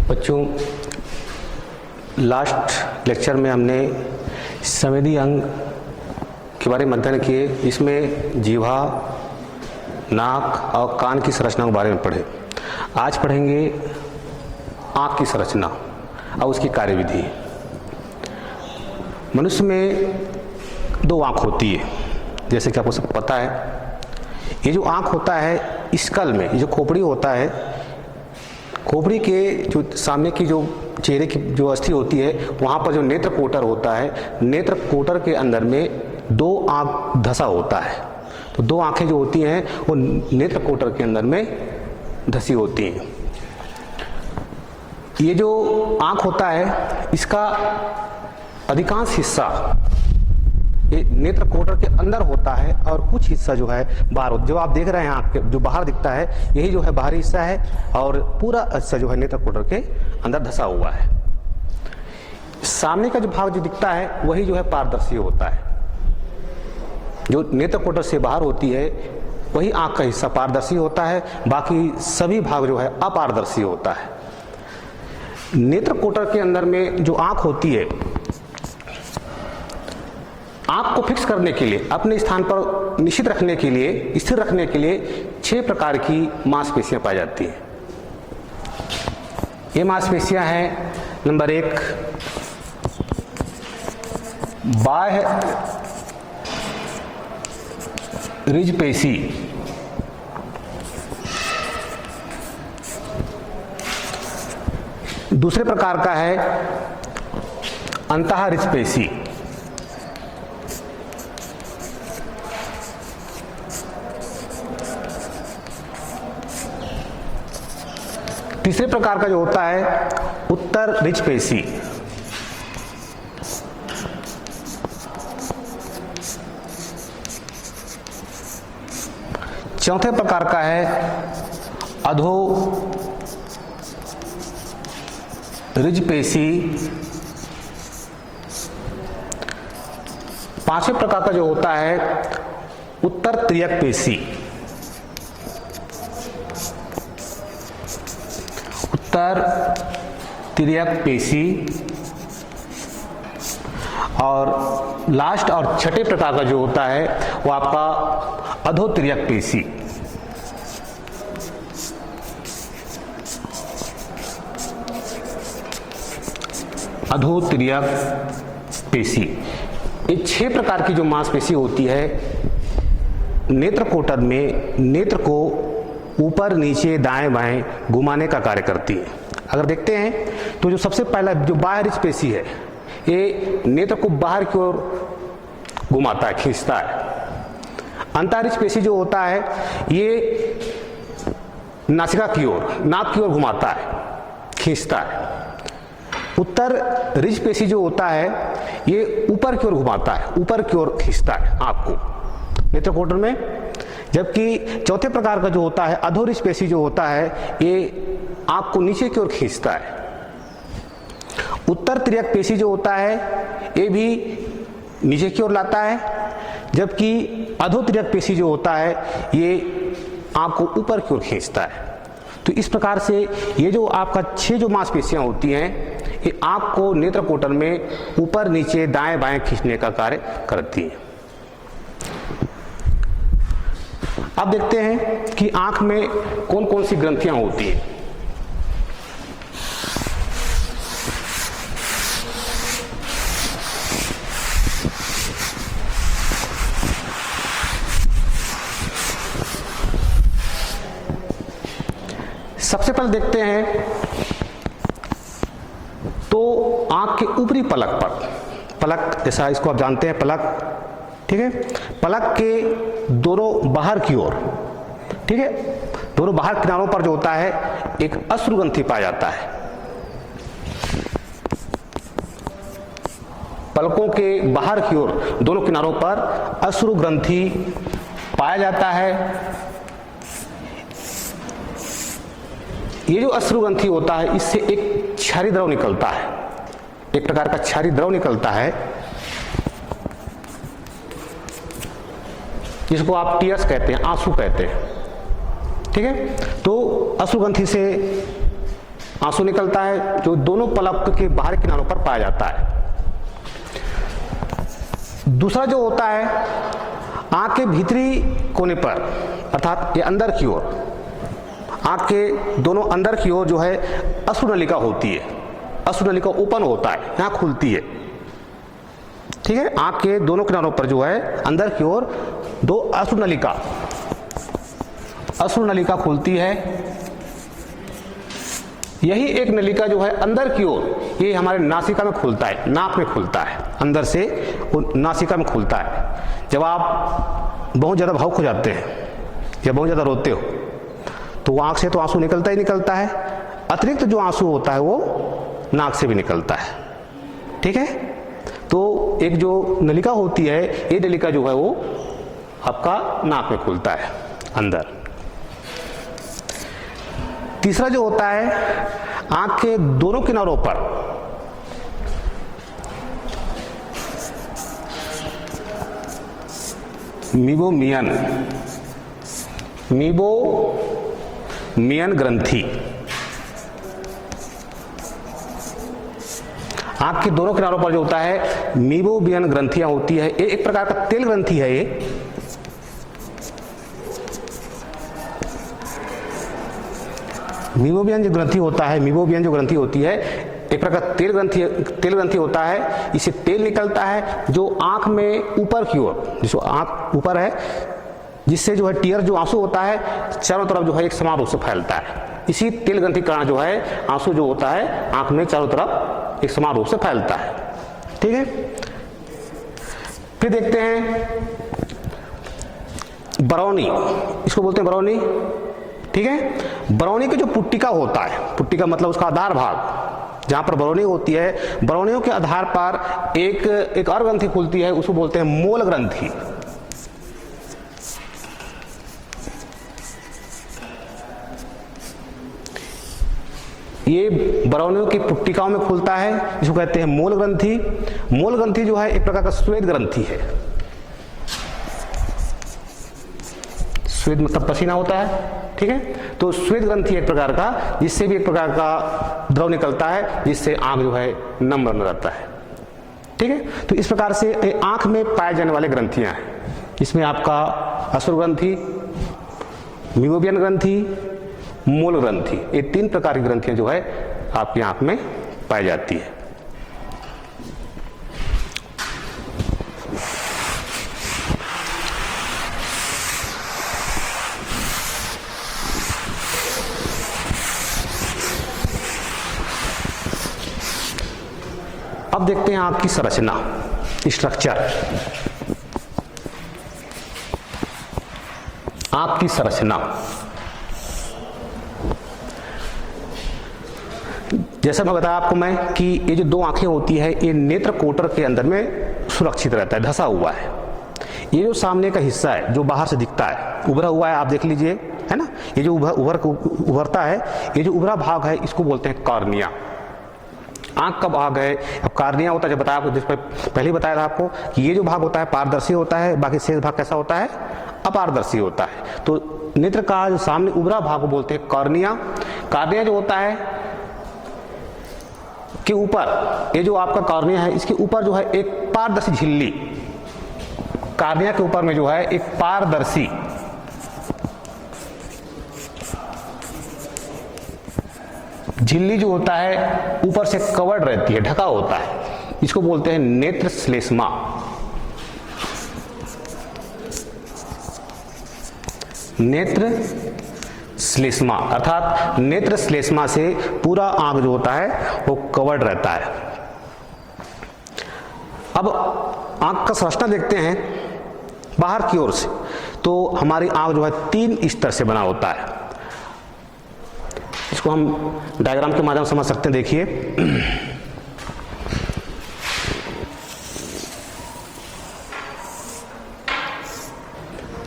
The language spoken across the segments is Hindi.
बच्चों, लास्ट लेक्चर में हमने संवेदी अंग के बारे में अध्ययन किए। इसमें जीवा, नाक और कान की संरचना के बारे में पढ़े। आज पढ़ेंगे आँख की संरचना और उसकी कार्यविधि। मनुष्य में दो आँख होती है, जैसे कि आपको सब पता है। ये जो आँख होता है स्कल में, ये जो खोपड़ी होता है, खोपड़ी के जो सामने की जो चेहरे की जो अस्थि होती है, वहाँ पर जो नेत्र कोटर होता है, नेत्र कोटर के अंदर में दो आँख धसा होता है। तो दो आँखें जो होती हैं वो नेत्र कोटर के अंदर में धसी होती हैं। ये जो आँख होता है इसका अधिकांश हिस्सा ये नेत्र कोटर के अंदर होता है और कुछ हिस्सा जो है बाहर होता है। जो आप देख रहे हैं आँख के जो बाहर दिखता है, यही जो है बाहरी हिस्सा है और पूरा हिस्सा जो है नेत्र कोटर के अंदर धसा हुआ है। सामने का जो भाग जो दिखता है वही जो है पारदर्शी होता है। जो नेत्र कोटर से बाहर होती है वही आँख का हिस्सा पारदर्शी होता है, बाकी सभी भाग जो है अपारदर्शी होता है। नेत्र कोटर के अंदर में जो आँख होती है, आँख को फिक्स करने के लिए, अपने स्थान पर निश्चित रखने के लिए, स्थिर रखने के लिए 6 प्रकार की मांसपेशियां पाई जाती हैं। ये मांसपेशियां हैं, नंबर 1 बाह्य रिज पेशी, दूसरे प्रकार का है अंतः रिज पेशी, तीसरे प्रकार का जो होता है उत्तर रिज पेशी, चौथे प्रकार का है अधो रिज पेशी, पांचवें प्रकार का जो होता है उत्तर तिर्यक पेशी, उत्तर तिर्यक पेशी, और लास्ट और छठे प्रकार का जो होता है वो आपका अधो तिर्यक पेशी। अधो तिर्यक पेशी, ये 6 प्रकार की जो मांसपेशी होती है नेत्र कोटर में नेत्र को ऊपर नीचे दाएं बाएं घुमाने का कार्य करती है। अगर देखते हैं तो जो सबसे पहला जो बाह्य रिज पेशी है, ये नेत्र को बाहर की ओर घुमाता है, खींचता है। अंतःरिज पेशी जो होता है ये नासिका की ओर, नाक की ओर घुमाता है, खींचता है। उत्तर रिज पेशी जो होता है ये ऊपर की ओर घुमाता है, ऊपर की ओर खींचता है आँख को नेत्र कोटर में। जबकि चौथे प्रकार का जो होता है अधोरिज पेशी जो होता है ये आँख को नीचे की ओर खींचता है। उत्तर तिर्यक पेशी जो होता है ये भी नीचे की ओर लाता है, जबकि अधो तिर्यक पेशी जो होता है ये आँख को ऊपर की ओर खींचता है। तो इस प्रकार से ये जो आपका 6 जो मांसपेशियां होती हैं ये आँख को नेत्र कोटर में ऊपर नीचे दाएं बाएं खींचने का कार्य करती है। अब देखते हैं कि आँख में कौन कौन सी ग्रंथियां होती हैं। सबसे पहले देखते हैं तो आँख के ऊपरी पलक पर, पलक जैसा इसको आप जानते हैं पलक, ठीक है, पलक के दोनों बाहर की ओर, ठीक है, दोनों बाहर किनारों पर जो होता है एक अश्रु ग्रंथि पाया जाता है। पलकों के बाहर की ओर दोनों किनारों पर अश्रु ग्रंथि पाया जाता है। ये जो अश्रु ग्रंथि होता है इससे एक क्षारी द्रव निकलता है, एक प्रकार का क्षारी द्रव निकलता है जिसको आप टीयर्स कहते हैं, आंसू कहते हैं, ठीक है। तो अश्रुग्रंथि से आंसू निकलता है जो दोनों पलक के बाहरी किनारों पर पाया जाता है। दूसरा जो होता है आंख के भीतरी कोने पर, अर्थात ये अंदर की ओर, आंख के दोनों अंदर की ओर जो है अश्रुनलिका होती है। अश्रुनलिका ओपन होता है, यहां खुलती है, ठीक है। आंख के दोनों किनारों पर जो है अंदर की ओर दो अश्रुनलिका खुलती है। यही एक नलिका जो है अंदर की ओर, ये हमारे नासिका में खुलता है, नाक में खुलता है, अंदर से वो नासिका में खुलता है। जब आप बहुत ज़्यादा भावुक हो जाते हैं या बहुत ज़्यादा रोते हो तो वो आंख से तो आंसू निकलता ही निकलता है, अतिरिक्त जो आंसू होता है वो नाक से भी निकलता है, ठीक है। तो एक जो नलिका होती है, ये नलिका जो है वो आपका नाक में खुलता है अंदर। तीसरा जो होता है आंख के दोनों किनारों पर मीबोमियन ग्रंथि। आंख के दोनों किनारों पर जो होता है मीबोमियन ग्रंथियां होती है। ये एक प्रकार का तेल ग्रंथि है। ये मीबोमियन जो ग्रंथि होता है, मीबोमियन जो ग्रंथि होती है एक प्रकार तेल ग्रंथि होता है। इससे तेल निकलता है जो आंख में ऊपर की ओर, जिसको आंख ऊपर है, जिससे जो है टीयर जो आंसू होता है चारों तरफ जो है एक समान रूप से फैलता है। इसी तेल ग्रंथि के कारण जो है आंसू जो होता है आंख में चारों तरफ एक समान रूप से फैलता है, ठीक है। फिर देखते हैं बरौनी, इसको बोलते हैं बरौनी, ठीक है। बरौनी की जो पुट्टिका होता है, पुट्टिका मतलब उसका आधार भाग, जहां पर बरौनी होती है, बरौनियों के आधार पर एक और ग्रंथि खुलती है, उसको बोलते हैं मोल ग्रंथि। ये बरौनियों की पुट्टिकाओं में खुलता है, जिसको कहते हैं मोल ग्रंथि। मोल ग्रंथि जो है एक प्रकार का श्वेत ग्रंथि है। श्वेत मतलब पसीना होता है, ठीक है। तो श्वेत ग्रंथि एक प्रकार का, जिससे भी एक प्रकार का द्रव निकलता है, जिससे आंख जो है नम बन जाता है, ठीक है। तो इस प्रकार से आंख में पाए जाने वाले ग्रंथियां हैं। इसमें आपका अश्रु ग्रंथि, मीबोमियन ग्रंथि, मूल ग्रंथि, ये तीन प्रकार की ग्रंथियां जो है आपकी आंख में पाई जाती है। अब देखते हैं आंख की संरचना, स्ट्रक्चर। आंख की संरचना, जैसा मैं बताया आपको कि ये जो दो आंखें होती है ये नेत्र कोटर के अंदर में सुरक्षित रहता है, धंसा हुआ है। ये जो सामने का हिस्सा है जो बाहर से दिखता है, उभरा हुआ है, आप देख लीजिए, है ना। ये जो उभरता है, ये जो उभरा भाग है इसको बोलते हैं कॉर्निया। आंख का भाग है, अब कॉर्निया होता है, जब बताया आपको, जिस पर पहले बताया था आपको कि ये जो भाग होता है पारदर्शी होता है, बाकी शेष भाग कैसा होता है, अपारदर्शी होता है। तो नेत्र का जो सामने उभरा भाग को बोलते हैं कॉर्निया। कॉर्निया जो होता है के ऊपर, ये जो आपका कॉर्निया है इसके ऊपर जो है एक पारदर्शी झिल्ली, कॉर्निया के ऊपर में जो है एक पारदर्शी झिल्ली जो होता है ऊपर से कवर्ड रहती है, ढका होता है, इसको बोलते हैं नेत्र श्लेष्मा। नेत्र श्लेष्मा अर्थात नेत्र श्लेष्मा से पूरा आंख जो होता है वो कवर्ड रहता है। अब आंख का संरचना देखते हैं बाहर की ओर से, तो हमारी आंख जो है 3 स्तर से बना होता है। इसको हम डायग्राम के माध्यम से समझ सकते हैं, देखिए।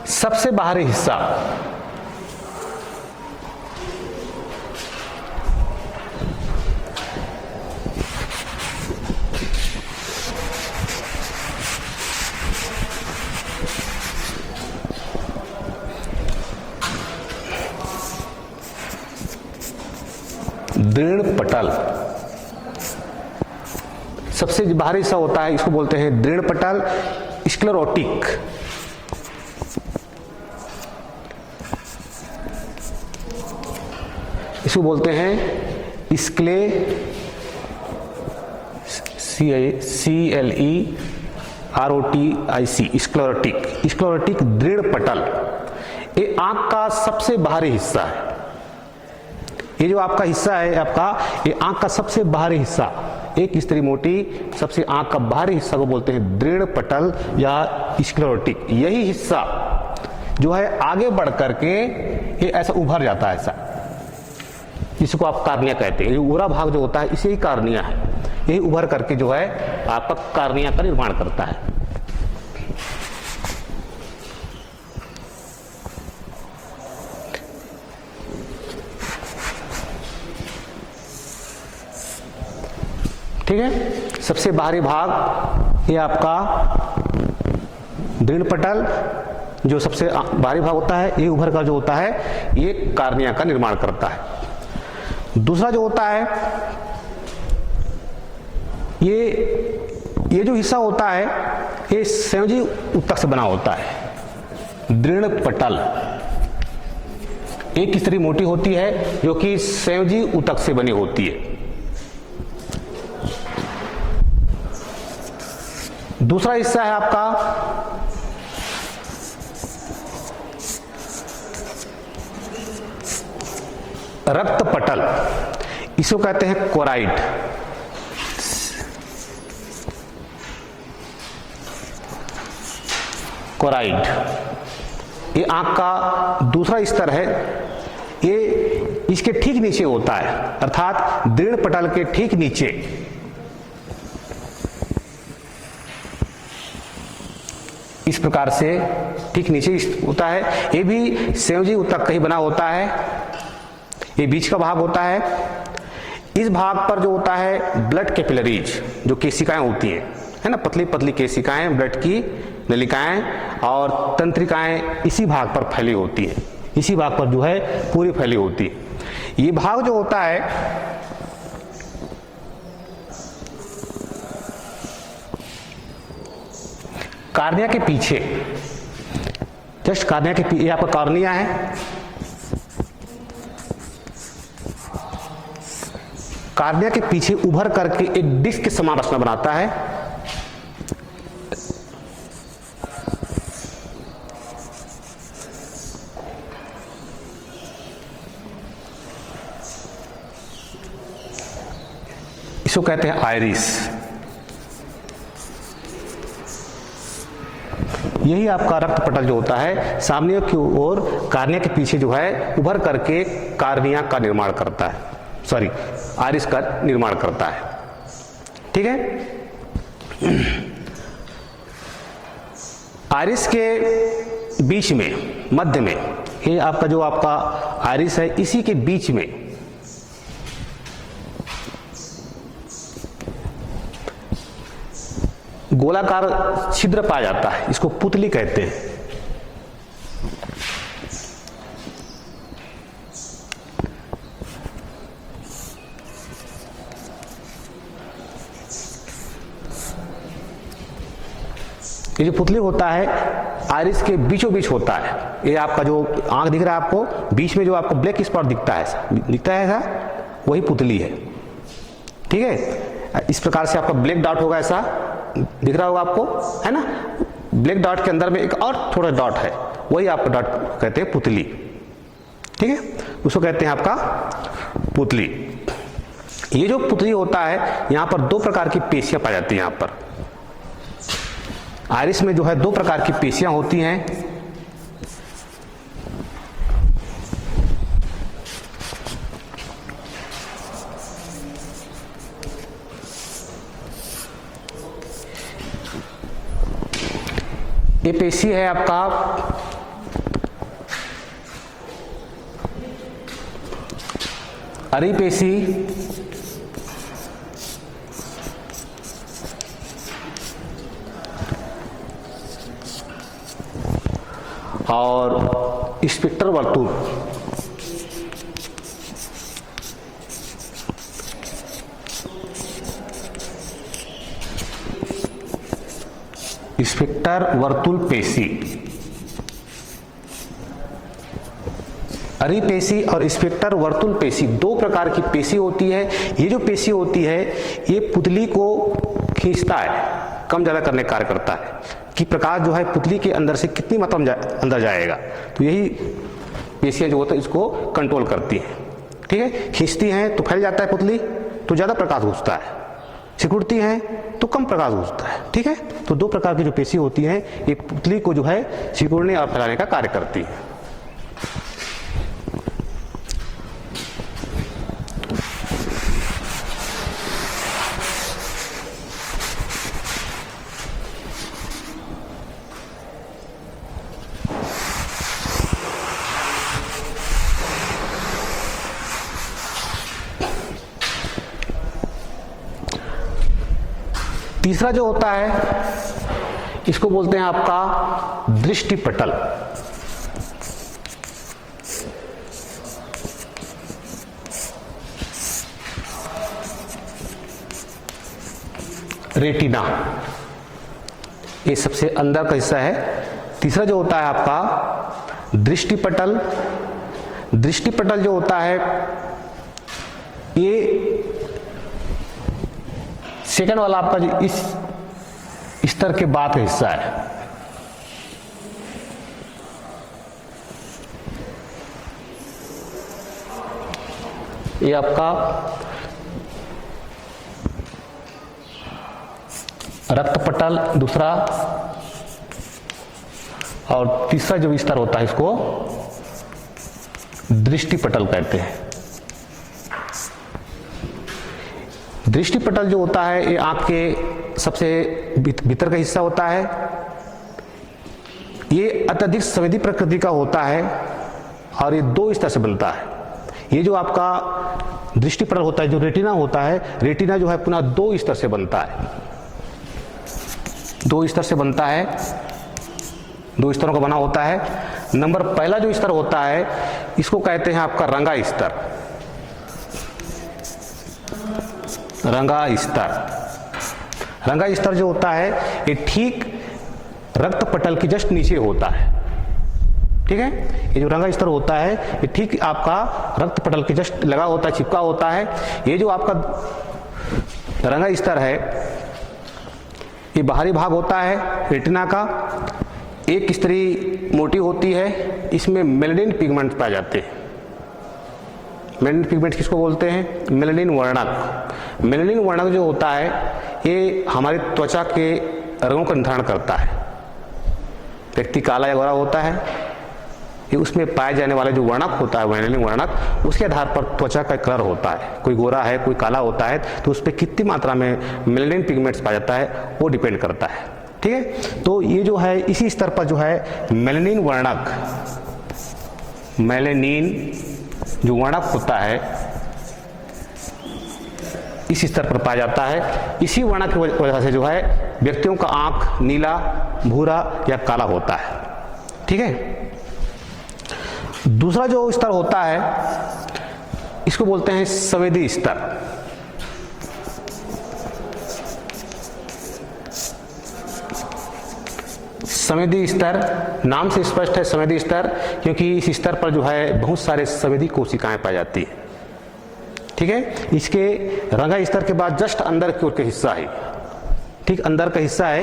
सबसे बाहरी हिस्सा दृढ़ पटल, सबसे बाहरी हिस्सा होता है, इसको बोलते हैं दृढ़ पटल। स्क्लेरोटिक, इसको बोलते हैं CLEROTIC, स्क्लेरोटिक दृढ़ पटल। ये आंख का सबसे बाहरी हिस्सा है। ये जो आपका हिस्सा है आपका, ये आंख का सबसे बाहरी हिस्सा, एक स्त्री मोटी सबसे आंख का बाहरी हिस्सा को बोलते हैं दृढ़ पटल या स्क्लेरोटिक। यही हिस्सा जो है आगे बढ़ करके ये ऐसा उभर जाता है, ऐसा, इसको आप कार्निया कहते हैं। उभरा भाग जो होता है इसे ही कार्निया है। यही उभर करके जो है आपका कार्निया का निर्माण करता है। ठीक है, सबसे बाहरी भाग ये आपका दृढ़ पटल, जो सबसे बाहरी भाग होता है, ये उभर का जो होता है ये कार्निया का निर्माण करता है। दूसरा जो होता है ये जो हिस्सा होता है ये संयोजी ऊतक से बना होता है। दृढ़ पटल, एक स्त्री मोटी होती है जो कि संयोजी ऊतक से बनी होती है। दूसरा हिस्सा है आपका रक्त पटल, इसको कहते हैं कोराइड। कोराइड ये आंख का दूसरा स्तर है। ये इसके ठीक नीचे होता है, अर्थात दृढ़ पटल के ठीक नीचे इस प्रकार से ठीक नीचे होता है। ये भी संयोजी ऊतक का ही बना होता है। ये बीच का भाग होता है। इस भाग पर जो होता है ब्लड कैपिलरीज, जो केशिकाएं होती हैं, है ना, पतली पतली केशिकाएं, ब्लड की नलिकाएं और तंत्रिकाएं इसी भाग पर फैली होती है। इसी भाग पर जो है पूरी फैली होती है। ये भाग जो होता है कार्निया के पीछे, जस्ट कार्निया के पीछे, ये आपका कार्निया है। कार्निया के पीछे उभर करके एक डिस्क के समान रचना बनाता है। इसको कहते हैं आइरिस। यही आपका रक्त पटल जो होता है सामने की ओर कार्निया के पीछे जो है उभर करके कार्निया का निर्माण करता है, सॉरी आइरिस का निर्माण करता है। ठीक है, आइरिस के बीच में, मध्य में, ये आपका जो आपका आइरिस है, इसी के बीच में गोलाकार छिद्र पाया जाता है। इसको पुतली कहते हैं। ये जो पुतली होता है आइरिस के बीचों बीच होता है। ये आपका जो आंख दिख रहा है आपको, बीच में जो आपको ब्लैक स्पॉट दिखता है ऐसा, वही पुतली है। ठीक है, इस प्रकार से आपका ब्लैक डॉट होगा, ऐसा दिख रहा होगा आपको, है ना। ब्लैक डॉट के अंदर में एक और थोड़ा डॉट है, वही आपका डॉट कहते हैं पुतली। ठीक है, उसको कहते हैं आपका पुतली। ये जो पुतली होता है यहां पर दो प्रकार की पेशियां पाई जाती हैं। यहां पर आइरिस में जो है दो प्रकार की पेशियां होती हैं। ये पेशी है आपका अरी पेशी, और स्पेक्टर वर्तुल। स्फिंक्टर वर्तुल पेशी। अरिपेशी और स्फिंक्टर वर्तुल पेशी दो प्रकार की पेशी होती है। ये जो पेशी होती है ये पुतली को खींचता है, कम ज़्यादा करने का कार्य करता है कि प्रकाश जो है पुतली के अंदर से कितनी मात्रा में अंदर जाएगा। तो यही पेशियाँ जो होता है इसको कंट्रोल करती हैं। ठीक है, खींचती हैं तो फैल जाता है पुतली, तो ज़्यादा प्रकाश घुसता है, सिकुड़ती हैं तो कम प्रकाश घुसता है। ठीक है, तो दो प्रकार की जो पेशी होती हैं ये पुतली को जो है सिकुड़ने और फैलाने का कार्य करती है। तीसरा जो होता है इसको बोलते हैं आपका दृष्टिपटल। रेटिना, ये सबसे अंदर का हिस्सा है। तीसरा जो होता है आपका दृष्टिपटल। दृष्टिपटल जो होता है ये सेकंड वाला आपका जो इस स्तर के बाद का हिस्सा है। ये आपका रक्तपटल दूसरा, और तीसरा जो स्तर होता है इसको दृष्टिपटल कहते हैं। दृष्टिपटल जो होता है ये आंख के सबसे भीतर का हिस्सा होता है। ये अत्यधिक संवेदी प्रकृति का होता है और ये दो स्तर से बनता है। ये जो आपका दृष्टिपटल होता है, जो रेटिना होता है, रेटिना जो है पुनः दो स्तर से बनता है, दो स्तर से बनता है, दो स्तरों का बना होता है। नंबर पहला जो स्तर होता है इसको कहते हैं आपका रंगा स्तर। रंगा स्तर, रंगा स्तर जो होता है ये ठीक रक्तपटल की जस्ट नीचे होता है। ठीक है, ये जो रंगा स्तर होता है ये ठीक आपका रक्तपटल के जस्ट लगा होता है, चिपका होता है। ये जो आपका रंगा स्तर है ये बाहरी भाग होता है रेटिना का। एक स्तरी मोटी होती है, इसमें मेलेनिन पिगमेंट पाए जाते हैं। मेलेनिन पिगमेंट किसको बोलते हैं? मेलेनिन वर्णक। मेलेनिन वर्णक जो होता है ये हमारी त्वचा के रंगों का निर्धारण करता है। व्यक्ति काला या गोरा होता है, ये उसमें पाए जाने वाला जो वर्णक होता है मेलेनिन वर्णक, उसके आधार पर त्वचा का कलर होता है। कोई गोरा है, कोई काला होता है, तो उस पर कितनी मात्रा में मेलेनिन पिगमेंट्स पाया जाता है वो डिपेंड करता है। ठीक है, तो ये जो है इसी स्तर पर जो है मेलेनिन वर्णक, मेलेनिन जो वर्णक होता है इस स्तर पर पाया जाता है। इसी वर्णक की वजह से जो है व्यक्तियों का आंख नीला, भूरा या काला होता है। ठीक है, दूसरा जो स्तर होता है इसको बोलते हैं संवेदी स्तर। संवेदी स्तर नाम से स्पष्ट है संवेदी स्तर, क्योंकि इस स्तर पर जो है बहुत सारे संवेदी कोशिकाएं पाई जाती है। ठीक है, इसके रंगा स्तर के बाद जस्ट अंदर की ओर का हिस्सा है, ठीक अंदर का हिस्सा है,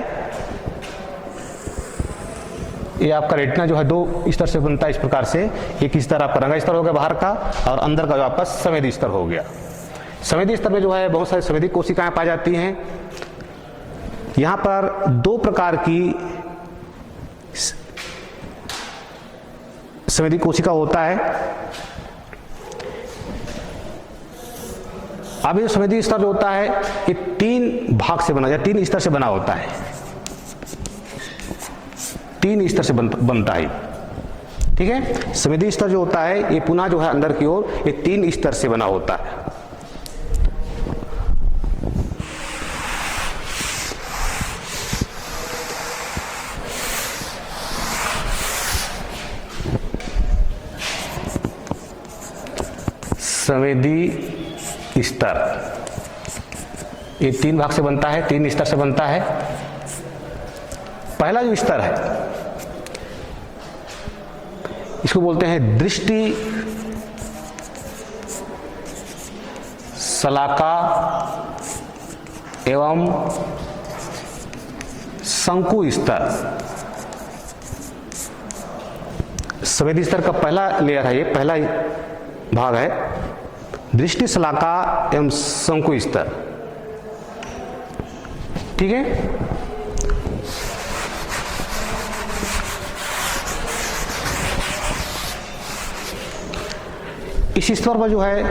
ये आपका रेटिना जो है दो स्तर से बनता है इस प्रकार से। एक स्तर आपका रंगा स्तर हो गया बाहर का, और अंदर का जो आपका संवेदी स्तर हो गया। संवेदी स्तर में जो है बहुत सारी संवेदी कोशिकाएं पाई जाती हैं। यहां पर दो प्रकार की संवेदी कोशिका होता है। अब ये संवेदी स्तर जो होता है ये तीन भाग से बना या तीन स्तर से बना होता है, तीन स्तर से बनता है। ठीक है, संवेदी स्तर जो होता है ये पुनः जो है अंदर की ओर ये तीन स्तर से बना होता है। संवेदी स्तर ये तीन भाग से बनता है, तीन स्तर से बनता है। पहला जो स्तर है इसको बोलते हैं दृष्टि शलाका एवं शंकु स्तर। संवेदी स्तर का पहला लेयर है, ये पहला भाग है, दृष्टि शलाका एवं शंकु स्तर। ठीक है, इस स्तर पर जो है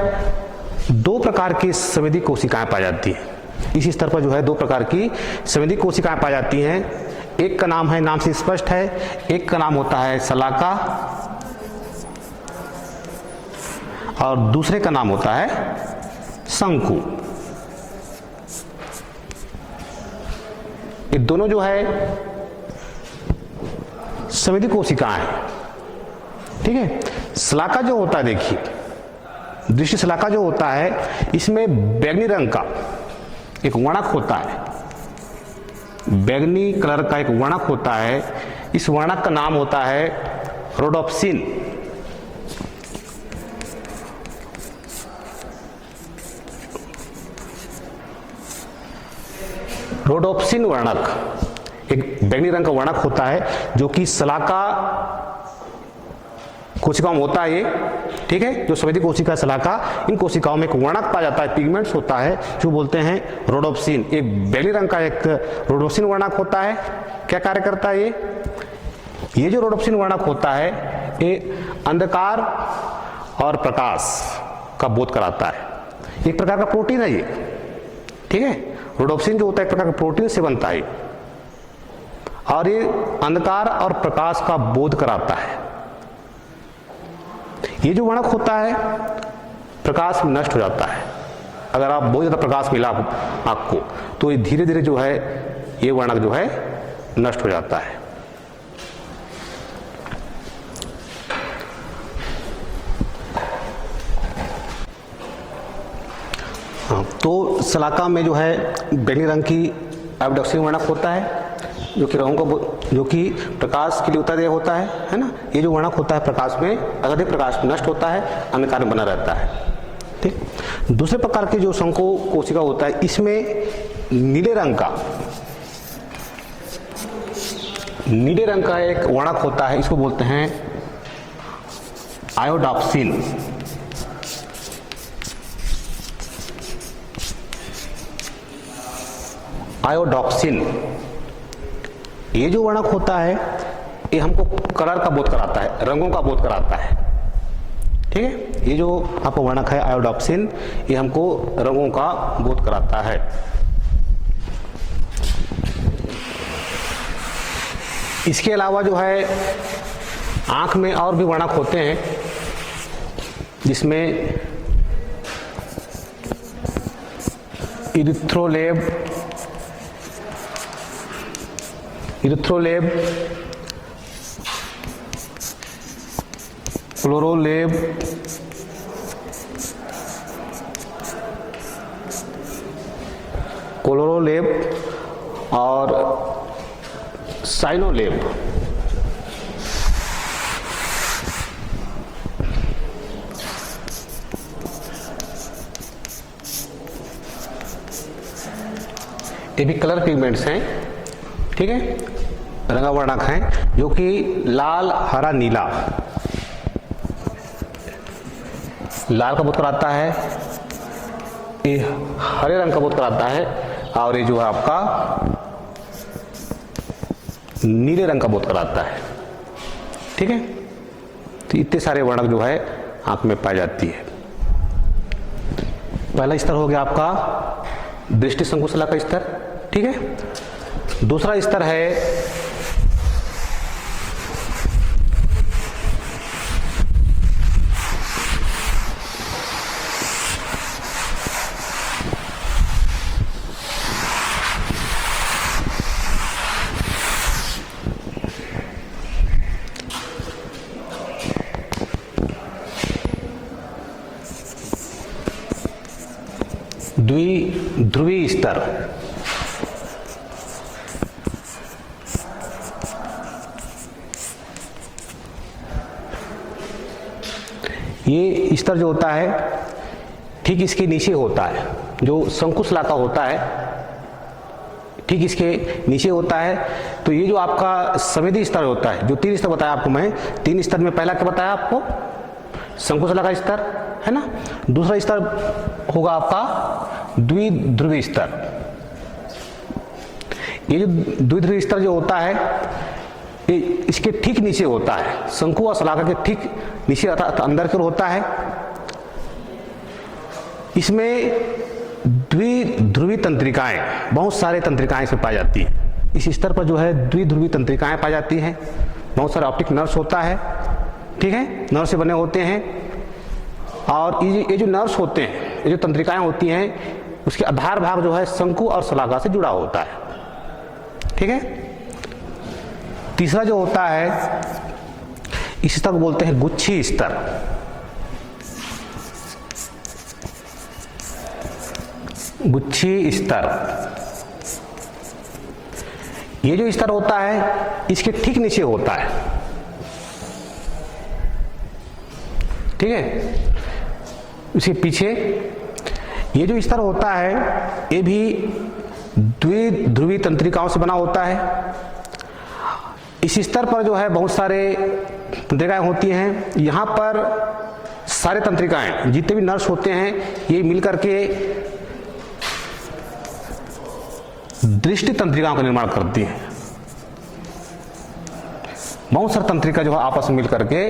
दो प्रकार की संवेदी कोशिकाएं पाई जाती हैं। इस स्तर पर जो है दो प्रकार की संवेदी कोशिकाएं पाई जाती हैं। एक का नाम है, नाम से स्पष्ट है, एक का नाम होता है शलाका और दूसरे का नाम होता है शंकु। ये दोनों जो है संवेदी कोशिकाएं हैं। ठीक है, शलाका जो होता है, देखिए दृष्टि शलाका जो होता है इसमें बैंगनी रंग का एक वर्णक होता है, बैंगनी कलर का एक वर्णक होता है। इस वर्णक का नाम होता है रोडोप्सिन। रोडोप्सिन वर्णक एक बैंगनी रंग का वर्णक होता है जो कि शलाका कोशिकाओं में होता है ये। ठीक है, जो संवेदी कोशिका शलाका, इन कोशिकाओं में एक वर्णक पाया जाता है, पिगमेंट्स होता है जो बोलते हैं रोडोप्सिन। एक बैंगनी रंग का एक रोडोप्सिन वर्णक होता है। क्या कार्य करता है ये जो रोडोप्सिन वर्णक होता है ये अंधकार और प्रकाश का बोध कराता है। एक प्रकार का प्रोटीन है ये। ठीक है, रोडोप्सिन जो होता है एक प्रकार का प्रोटीन से बनता है और ये अंधकार और प्रकाश का बोध कराता है। ये जो वर्णक होता है प्रकाश में नष्ट हो जाता है। अगर आप बहुत ज्यादा प्रकाश मिला आपको तो ये धीरे धीरे जो है ये वर्णक जो है नष्ट हो जाता है। तो शलाका में जो है बैंगनी रंग की एबडक्सिन वर्णक होता है जो कि प्रकाश के लिए उत्तरदायी होता है ना। ये जो वर्णक होता है प्रकाश में, अगर प्रकाश नष्ट होता है अंधकार में बना रहता है। ठीक, दूसरे प्रकार के जो शंकु कोशिका होता है इसमें नीले रंग का एक वर्णक होता है, इसको बोलते हैं आयोडॉप्सिन। आयोडॉप्सिन ये जो वर्णक होता है ये हमको कलर का बोध कराता है, रंगों का बोध कराता है। ठीक है, ये जो आपका वर्णक है आयोडॉप्सिन ये हमको रंगों का बोध कराता है। इसके अलावा जो है आंख में और भी वर्णक होते हैं जिसमें इरिथ्रोलेब, क्लोरोलेब, और साइनोलेब। ये भी कलर पिगमेंट्स हैं। ठीक है, रंगा वर्णक हैं जो कि लाल, हरा, नीला, लाल का बोध कराता है, ये हरे रंग का बोध कराता है और ये जो है आपका नीले रंग का बोध कराता है। ठीक है, तो इतने सारे वर्णक जो है आंख में पाई जाती है। पहला स्तर हो गया आपका दृष्टि शंकुशला का स्तर। ठीक है, दूसरा स्तर है द्विध्रुवी स्तर। ये स्तर जो होता है ठीक इसके नीचे होता है, जो शंकु शलाका होता है ठीक इसके नीचे होता है। तो ये जो आपका संवेदी स्तर होता है, जो 3 स्तर बताया आपको मैं, 3 स्तर में पहला क्या बताया आपको, शंकु शलाका स्तर है ना। दूसरा स्तर होगा आपका द्विध्रुवी स्तर। ये जो द्विध्रुवी स्तर जो होता है ये इसके ठीक नीचे होता है, शंकु और शलाका के ठीक नीचे अर्थात अंदर की ओर होता है। इसमें द्विध्रुवी तंत्रिकाएं, बहुत सारे तंत्रिकाएं इसमें पाई जाती हैं। इस स्तर पर जो है द्विध्रुवी तंत्रिकाएं पाई जाती हैं, बहुत सारे ऑप्टिक नर्व्स होता है, ठीक है, नर्व से बने होते हैं। और ये जो नर्व्स होते हैं, ये जो तंत्रिकाएं होती हैं, उसके आधार भाग जो है शंकु और शलाका से जुड़ा होता है, ठीक है। तीसरा जो होता है इस स्तर को बोलते हैं गुच्छी स्तर। गुच्छी स्तर, ये जो स्तर होता है इसके ठीक नीचे होता है, ठीक है। इसके पीछे ये जो स्तर होता है ये भी द्विध्रुवी तंत्रिकाओं से बना होता है। इस स्तर पर जो है बहुत सारे तंत्रिकाएं होती हैं। यहाँ पर सारे तंत्रिकाएं, जितने भी नर्व्स होते हैं, ये मिलकर के दृष्टि तंत्रिकाओं का निर्माण करती हैं। बहुत सारी तंत्रिका जो है आपस में मिलकर के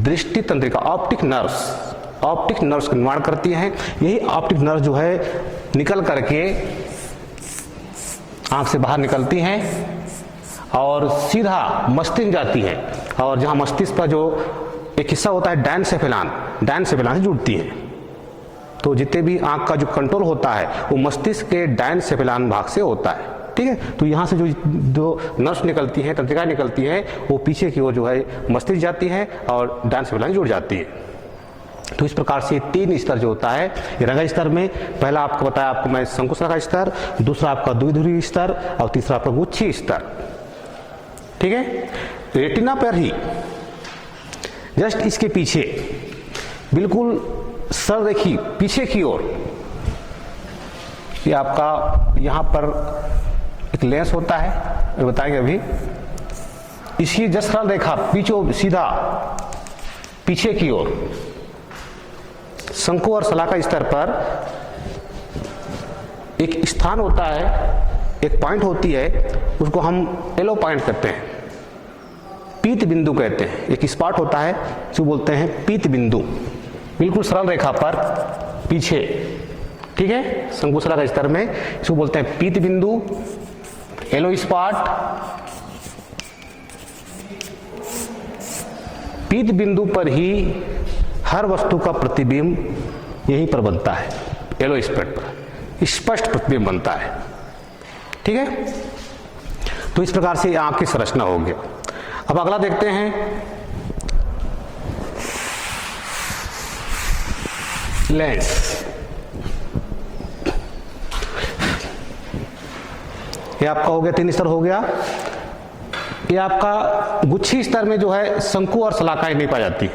दृष्टि तंत्रिका, ऑप्टिक नर्व्स का निर्माण करती हैं। यही ऑप्टिक नर्व्स जो है निकल करके आंख से बाहर निकलती हैं और सीधा मस्तिष्क जाती है, और जहां मस्तिष्क का जो एक हिस्सा होता है डायनसेफेलान से जुड़ती है। तो जितने भी आंख का जो कंट्रोल होता है वो मस्तिष्क के डायनसेफेलान भाग से होता है, ठीक है। तो यहाँ से जो नर्व्स निकलती हैं, तंत्रिकाएं निकलती हैं, वो पीछे की ओर जो है मस्तिष्क जाती है और डायनसेफेलान जुड़ जाती है। तो इस प्रकार से 3 स्तर जो होता है ये रंग स्तर में, पहला आपको बताया आपको मैं शंकु शलाका स्तर, दूसरा आपका द्विध्रुवी स्तर और तीसरा आपका गुच्छी स्तर, ठीक है। रेटिना पर ही जस्ट इसके पीछे बिल्कुल सर देखिए पीछे की ओर, ये आपका यहाँ पर एक लेंस होता है, ये बताएंगे अभी। इसकी जस्ट सरल रेखा पीछे सीधा पीछे की ओर शंकु और शलाका स्तर पर एक स्थान होता है, एक पॉइंट होती है, उसको हम येलो पॉइंट कहते हैं, पीत बिंदु कहते हैं। एक स्पॉट होता है जो बोलते हैं पीत बिंदु, बिल्कुल सरल रेखा पर पीछे, ठीक है। शंकु शलाका स्तर में इसको बोलते हैं पीत बिंदु, येलो स्पॉट। पीत बिंदु पर ही हर वस्तु का प्रतिबिंब यहीं पर बनता है, येलो स्पॉट पर स्पष्ट प्रतिबिंब बनता है, ठीक है। तो इस प्रकार से आंख की संरचना हो गया। अब अगला देखते हैं लेंस। ये आपका हो गया 3 स्तर हो गया। ये आपका गुच्छी स्तर में जो है शंकु और शलाकाएं नहीं पाई जाती,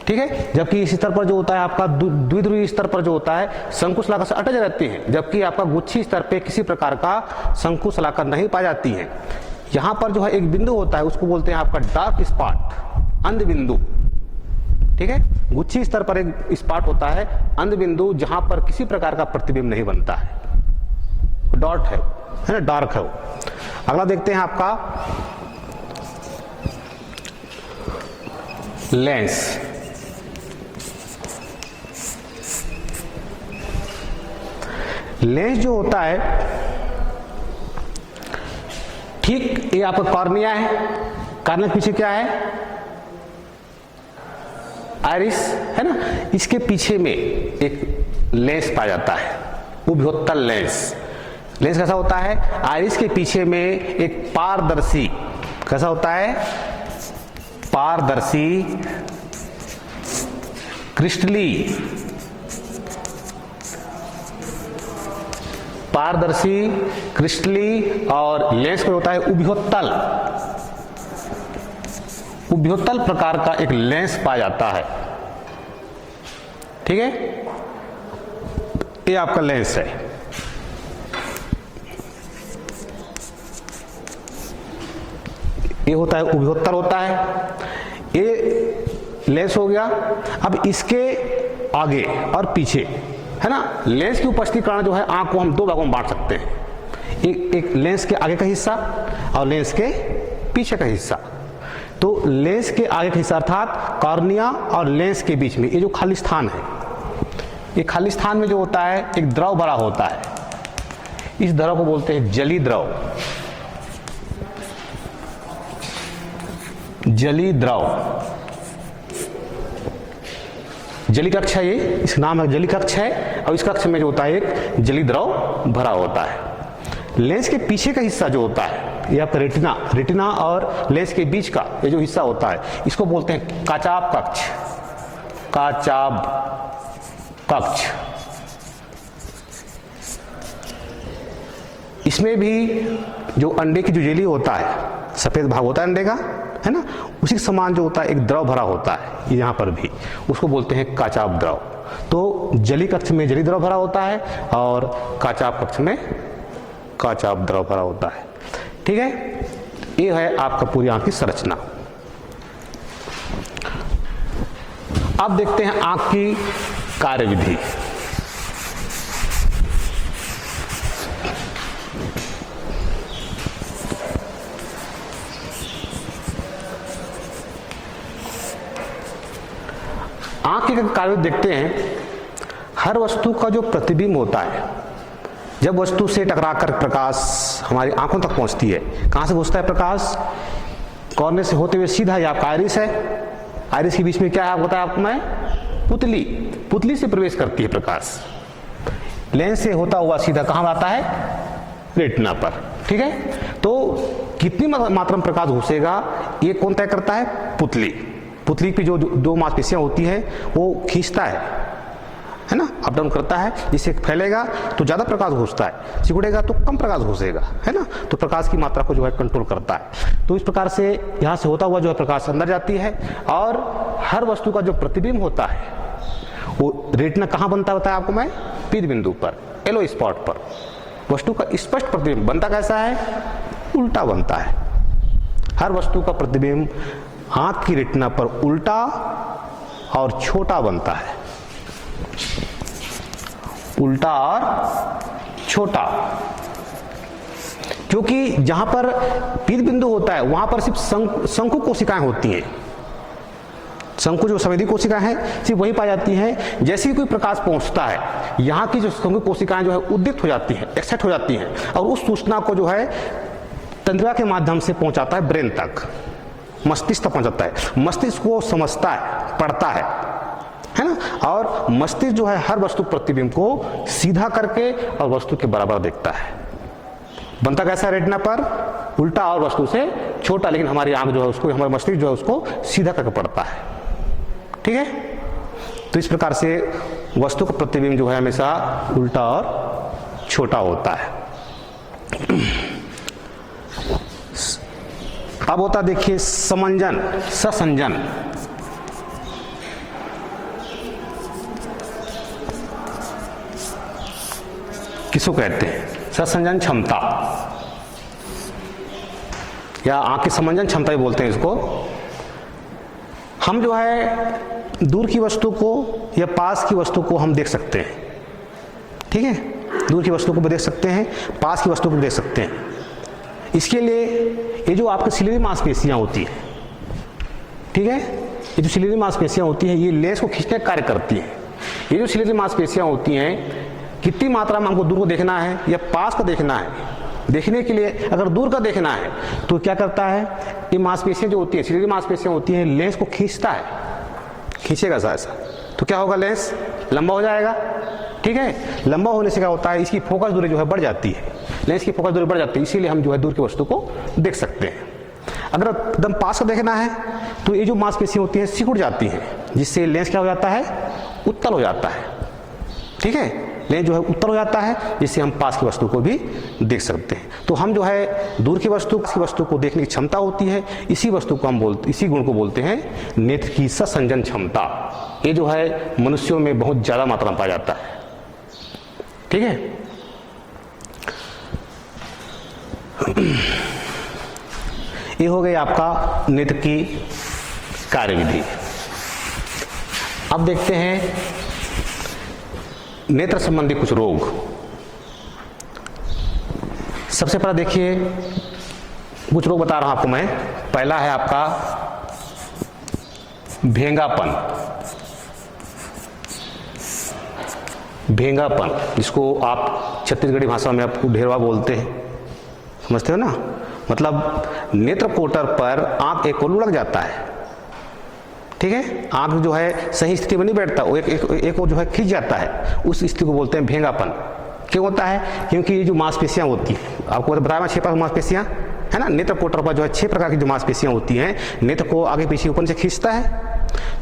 ठीक है। जबकि इस स्तर पर जो होता है आपका द्विध्रुवी स्तर पर जो होता है शंकु शलाका से अटच रहती है, जबकि आपका गुच्छी स्तर पे किसी प्रकार का शंकु शलाका नहीं पाई जाती है। यहाँ पर जो है एक बिंदु होता है, उसको बोलते हैं आपका डार्क स्पॉट, अंध बिंदु, ठीक है। गुच्छी स्तर पर एक स्पॉट होता है अंध बिंदु, जहां पर किसी प्रकार का प्रतिबिंब नहीं बनता है, डॉट है ना, डार्क है वो। अगला देखते हैं आपका लेंस। लेंस जो होता है ठीक ये आपका कॉर्निया है, कॉर्निया के पीछे क्या है, आइरिस है ना, इसके पीछे में एक लेंस पाया जाता है, उभयोत्तल लेंस। लेंस कैसा होता है, आइरिस के पीछे में एक पारदर्शी, कैसा होता है, पारदर्शी क्रिस्टली, पारदर्शी क्रिस्टली, और लेंस को होता है उभयोत्तल, उभयोत्तल प्रकार का एक लेंस पाया जाता है, ठीक है, ये आपका लेंस है। ये होता है उभयोत्तर होता है, ये लेंस हो गया। अब इसके आगे और पीछे है ना, लेंस की उपस्थिति के कारण जो है आंख को हम दो भागों में बांट सकते हैं, एक लेंस के आगे का हिस्सा और लेंस के पीछे का हिस्सा। तो लेंस के आगे का हिस्सा अर्थात कॉर्निया और लेंस के बीच में ये जो खाली स्थान है, ये खाली स्थान में जो होता है एक द्रव भरा होता है, इस द्रव को बोलते हैं जली द्रव। जली द्रव, जली कक्ष है ये, इसका नाम है जली कक्ष है, और इस कक्ष में जो होता है एक जली द्रव भरा होता है। लेंस के पीछे का हिस्सा जो होता है ये आपका रेटिना, रेटिना और लेंस के बीच का ये जो हिस्सा होता है इसको बोलते हैं काचाभ कक्ष। काचाभ कक्ष, इसमें भी जो अंडे की जो जेली होता है, सफेद भाग होता है अंडे का, है ना, उसी के समान जो होता है एक द्रव भरा होता है यहाँ पर भी, उसको बोलते हैं काचाभ द्रव। तो जली कक्ष में जली द्रव भरा होता है और काचाभ कक्ष में काचाभ द्रव भरा होता है। ठीक है, ये है आपका पूरी आंख की संरचना। अब देखते हैं आंख की कार्यविधि। आंख की कार्य देखते हैं, हर वस्तु का जो प्रतिबिंब होता है, जब वस्तु से टकराकर प्रकाश हमारी आंखों तक पहुंचती है, कहां से पहुंचता है प्रकाश? कॉर्निया से होते हुए सीधा, ये आपका आइरिस है, आइरिस के बीच में क्या होता है आपको में पुतली, पुतली से प्रवेश करती है प्रकाश। लेंस से होता हुआ सीधा कहां आता है? रेटिना पर। ठीक है, तो कितनी मात्रा में प्रकाश घुसेगा ये कौन तय करता है? पुतली। पुतली पे जो दो मांसपेशियां होती हैं वो खींचता है ना, अप डाउन करता है, जिससे फैलेगा तो ज्यादा प्रकाश घुसता है, सिकुड़ेगा तो कम प्रकाश घुसेगा, है ना, तो प्रकाश की मात्रा को जो है कंट्रोल करता है। तो इस प्रकार से यहाँ से होता हुआ जो है प्रकाश अंदर जाती है, और हर वस्तु का जो प्रतिबिंब होता है वो रेटिना कहाँ बनता होता है आपको मैं? पीत बिंदु पर, येलो स्पॉट पर। वस्तु का स्पष्ट प्रतिबिंब बनता कैसा है? उल्टा बनता है। हर वस्तु का प्रतिबिंब आंख की रेटिना पर उल्टा और छोटा बनता है, उल्टा और छोटा, क्योंकि जहां पर पीत बिंदु होता है वहां पर सिर्फ शंकु कोशिकाएं होती हैं। शंकु जो संवेदी कोशिकाएं हैं सिर्फ वही पाई जाती हैं। जैसे ही कोई प्रकाश पहुंचता है, यहाँ की जो शंकु कोशिकाएं जो है उद्दीप्त हो जाती हैं, एक्साइट हो जाती हैं, और उस सूचना को जो है तंत्रिका के माध्यम से पहुंचाता है ब्रेन तक, मस्तिष्क तक पहुंचाता है। मस्तिष्क को समझता है, पढ़ता है ना, और मस्तिष्क जो है हर वस्तु प्रतिबिंब को सीधा करके और वस्तु के बराबर देखता है। बनता कैसा है रेटिना पर? उल्टा और वस्तु से छोटा, लेकिन हमारी आंख जो है उसको, हमारा मस्तिष्क जो है उसको सीधा करके पढ़ता है। ठीक है, तो इस प्रकार से वस्तु का प्रतिबिंब जो है हमेशा उल्टा और छोटा होता है। अब होता देखिए समंजन, ससंजन। किसको कहते हैं? ससंजन क्षमता या आंख की समंजन क्षमता भी बोलते हैं इसको। हम जो है दूर की वस्तु को या पास की वस्तु को हम देख सकते हैं। ठीक है, दूर की वस्तु को भी देख सकते हैं, पास की वस्तु को भी देख सकते हैं। इसके लिए ये जो आपकी सिलिंडरी मांसपेशियां होती है, ठीक है, ये जो सिलिंडरी मांसपेशियां होती हैं ये लेंस को खींचने का कार्य करती हैं। ये जो सिलिंडरी मांसपेशियां होती हैं, कितनी मात्रा में हमको दूर को देखना है या पास को देखना है, देखने के लिए अगर दूर का देखना है तो क्या करता है, ये मांसपेशियां जो होती है, सिलिंडरी मांसपेशियां होती हैं, लेंस को खींचता है, खींचेगा ऐसा, तो क्या होगा? लेंस लंबा हो जाएगा। ठीक है, लंबा होने से क्या होता है, इसकी फोकस दूरी जो है बढ़ जाती है, लेंस की फोकस दूरी बढ़ जाती है, इसीलिए हम जो है दूर की वस्तु को देख सकते हैं। अगर एकदम पास का देखना है तो ये जो मांसपेशियां होती हैं सिकुड़ जाती हैं, जिससे लेंस क्या हो जाता है? उत्तल हो जाता है। ठीक है, लेंस जो है उत्तल हो जाता है, जिससे हम पास की वस्तु को भी देख सकते हैं। तो हम जो है दूर की वस्तु को देखने की क्षमता होती है, इसी वस्तु को हम इसी गुण को बोलते हैं नेत्र की ससंजन क्षमता। ये जो है मनुष्यों में बहुत ज़्यादा मात्रा में पाया जाता है। ठीक है, ये हो गई आपका नेत्र की कार्यविधि। अब देखते हैं नेत्र संबंधी कुछ रोग। सबसे पहला देखिए, कुछ रोग बता रहा हूं आपको मैं। पहला है आपका भेंगापन। भेंगापन, जिसको आप छत्तीसगढ़ी भाषा में आपको ढेरवा बोलते हैं, समझते हो ना। मतलब नेत्र कोटर पर आंख एक और लुढ़क जाता है। ठीक है, आंख जो है सही स्थिति में नहीं बैठता, वो एक और जो है खिंच जाता है, उस स्थिति को बोलते हैं भेंगापन। क्यों होता है? क्योंकि ये जो मांसपेशियां होती हैं, आपको बताया मैं 6 प्रकार की मांसपेशियां है ना, नेत्र कोटर पर जो है 6 प्रकार की जो मांसपेशियां होती हैं, नेत्र को आगे पीछे ऊपर से खींचता है।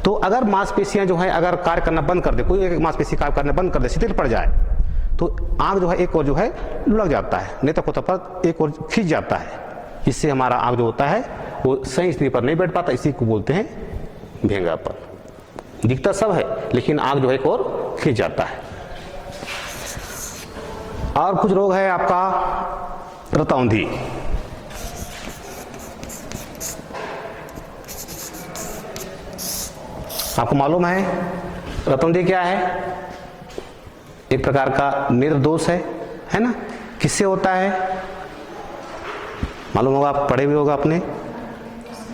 तो अगर मांसपेशियां जो है अगर कार्य करना बंद कर दे, कोई एक मांसपेशी कार्य करना बंद कर दे, शिथिल पड़ जाए, तो आंख जो है एक और जो है लुढ़क जाता है, नेत्र कोटर पर एक और खींच जाता है, जिससे हमारा आंख जो होता है वो सही स्थिति पर नहीं बैठ पाता। इसी को बोलते हैं भेंगापन। दिखता सब है लेकिन आंख जो है एक और खींच जाता है। और कुछ रोग है आपका रतौंधी। आपको मालूम है रतौंधी क्या है? एक प्रकार का नेत्र दोष है ना। किससे होता है? मालूम होगा, आप पढ़े भी होगा आपने,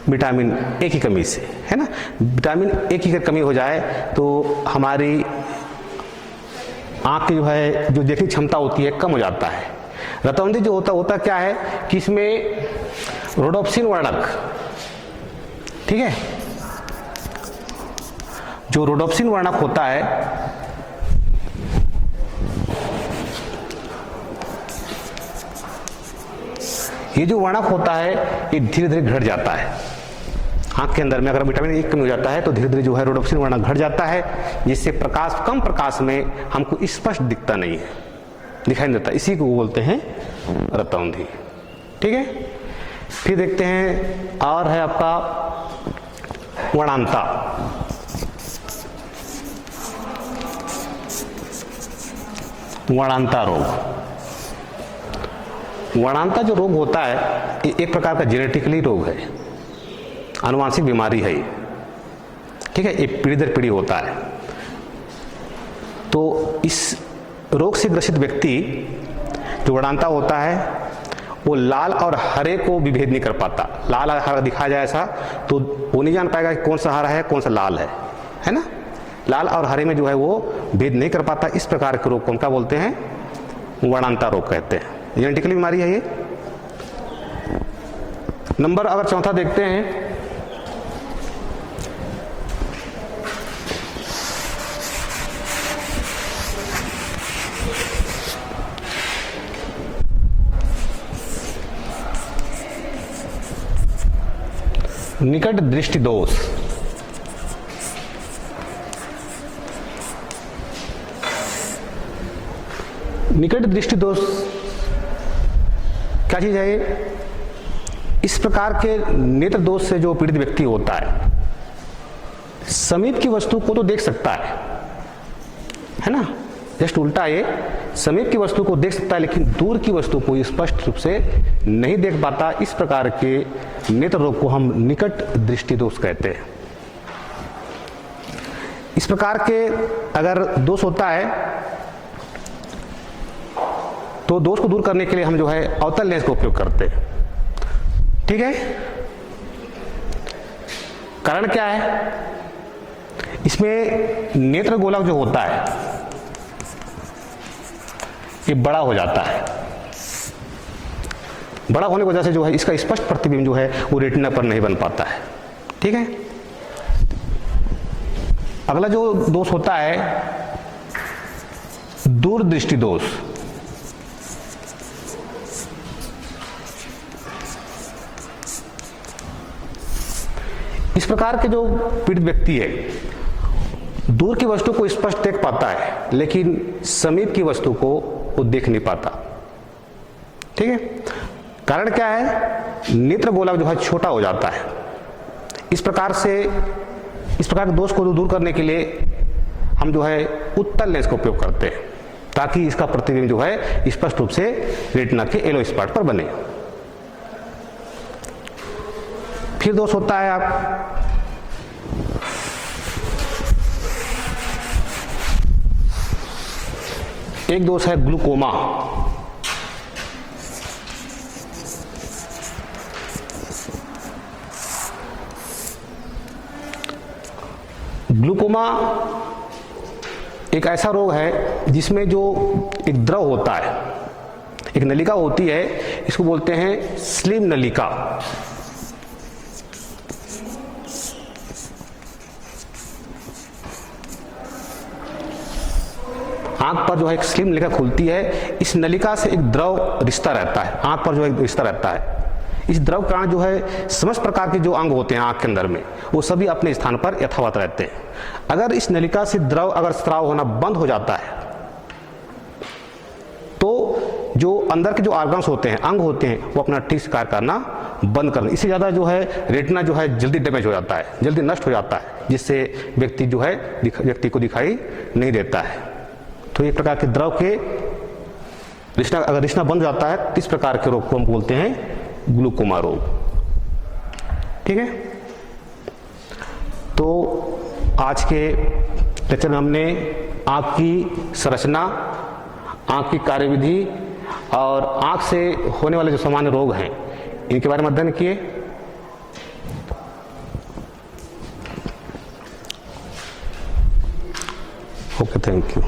विटामिन ए की कमी से, है ना। विटामिन ए की अगर कमी हो जाए तो हमारी आँख की जो है जो देखने की क्षमता होती है कम हो जाता है। रतौंधी जो होता क्या है कि इसमें रोडोप्सिन वर्णक, ठीक है, जो रोडोप्सिन वर्णक होता है, ये जो वर्णक होता है ये धीरे धीरे घट जाता है आंख के अंदर में। अगर विटामिन ए कम हो जाता है तो धीरे धीरे जो है रोडोप्सिन वर्णक घट जाता है, जिससे प्रकाश, कम प्रकाश में हमको स्पष्ट दिखता नहीं है, दिखाई नहीं देता। इसी को बोलते हैं रतौंधी। ठीक है, फिर देखते हैं और है आपका वर्णांता। वर्णांता रोग। वर्णांता जो रोग होता है ये एक प्रकार का जेनेटिकली रोग है, आनुवांशिक बीमारी है ये। ठीक है, ये पीढ़ी दर पीढ़ी होता है। तो इस रोग से ग्रसित व्यक्ति जो वर्णांता होता है वो लाल और हरे को भी भेद नहीं कर पाता। लाल और हरा दिखाया जाए ऐसा तो वो नहीं जान पाएगा कि कौन सा हरा है कौन सा लाल है ना। लाल और हरे में जो है वो भेद नहीं कर पाता। इस प्रकार के रोग को क्या बोलते हैं? वर्णांता रोग कहते हैं। जेनेटिकली बीमारी है ये। नंबर अगर चौथा देखते हैं, निकट दृष्टि दोष। निकट दृष्टि दोष क्या चीज है ये? इस प्रकार के नेत्र दोष से जो पीड़ित व्यक्ति होता है, समीप की वस्तु को तो देख सकता है ना, जस्ट उल्टा ये समीप की वस्तु को देख सकता है लेकिन दूर की वस्तु को स्पष्ट रूप से नहीं देख पाता। इस प्रकार के नेत्र रोग को हम निकट दृष्टि दोष कहते हैं। इस प्रकार के अगर दोष होता है तो दोष को दूर करने के लिए हम जो है अवतल लेंस का उपयोग करते हैं। ठीक है, कारण क्या है? इसमें नेत्र गोलक जो होता है ये बड़ा हो जाता है। बड़ा होने की वजह से जो है इसका स्पष्ट प्रतिबिंब जो है वो रेटिना पर नहीं बन पाता है। ठीक है, अगला जो दोष होता है दूरदृष्टि दोष। इस प्रकार के जो पीड़ित व्यक्ति है दूर की वस्तु को स्पष्ट देख पाता है लेकिन समीप की वस्तु को वो देख नहीं पाता। ठीक है, कारण क्या है? नेत्र गोलक जो है छोटा हो जाता है। इस प्रकार से इस प्रकार के दोष को दूर करने के लिए हम जो है उत्तल लेंस का उपयोग करते हैं, ताकि इसका प्रतिबिंब जो है स्पष्ट रूप से रेटिना के येलो स्पॉट पर बने। फिर दोष होता है आप एक दोष है ग्लूकोमा। ग्लूकोमा एक ऐसा रोग है जिसमें जो एक द्रव होता है, एक नलिका होती है, इसको बोलते हैं स्लिम नलिका। आंख पर जो है एक स्लिम नलिका खुलती है, इस नलिका से एक द्रव रिश्ता रहता है, आंख पर जो एक रिश्ता रहता है। इस द्रव का जो है समस्त प्रकार के जो अंग होते हैं आंख के अंदर में, वो सभी अपने स्थान पर यथावत रहते हैं। अगर इस नलिका से द्रव अगर स्राव होना बंद हो जाता है तो जो अंदर के जो ऑर्गन्स होते हैं, अंग होते हैं, वो अपना ठीक से कार्य करना बंद कर, इससे ज़्यादा जो है रेटिना जो है जल्दी डैमेज हो जाता है, जल्दी नष्ट हो जाता है, जिससे व्यक्ति जो है व्यक्ति को दिखाई नहीं देता है। तो एक प्रकार के द्रव के रिश्ता, अगर रिश्ता बंद हो जाता है तो इस प्रकार के रोग को हम बोलते हैं ग्लूकोमा रोग। ठीक है, तो आज के लेक्चर में हमने आँख की संरचना, आँख की कार्यविधि और आँख से होने वाले जो सामान्य रोग हैं, इनके बारे में अध्ययन किए। Okay, thank you.